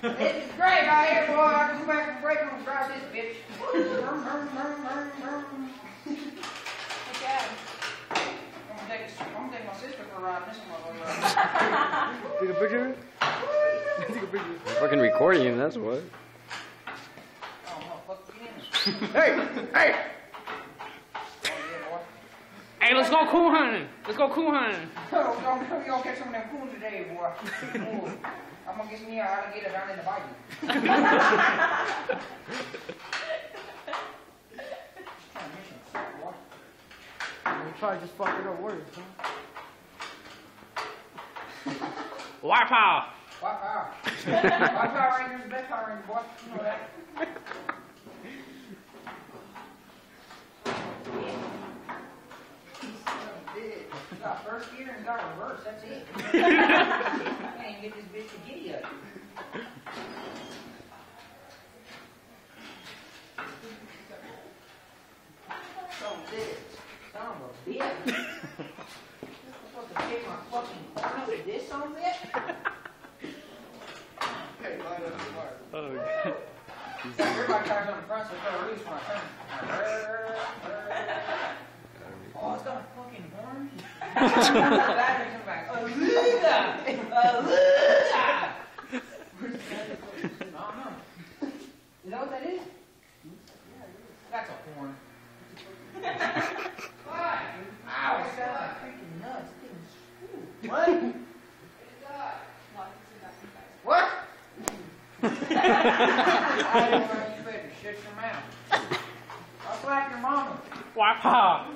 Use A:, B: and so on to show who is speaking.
A: This is great out here, boy. I can go back and break on and drive this bitch. Okay. I'm gonna take my sister for a ride. This one.
B: Take a picture of it? Take a picture.
C: I'm fucking recording him, that's what.
A: Oh, motherfucker, get in.
B: Hey! Hey!
C: Hey, let's go cool hunting. Let's go cool hunting.
A: Oh, we gonna catch some of them coon today, boy. Ooh, I'm gonna get some alligator down in the bayou.
B: We probably just fucking up words, huh?
C: White power.
A: White power. White Power Rangers, best Power Ranger, boy. You know that. Got first gear and got reverse, that's it. I ain't get this bitch to giddy up. Son of a bitch. I'm supposed to take my fucking corn up with this on it?
B: Hey, line up the mark.
C: Oh,
A: Everybody tries on the front, so it's gonna release when I turn. Oh, it's got a fucking horn. Batteries in the back. Aluga! You know what that is? That's a horn. Ow, it's got like freaking nuts. What? What? I didn't know you better shut your mouth. I'll slap your mama.
C: white power.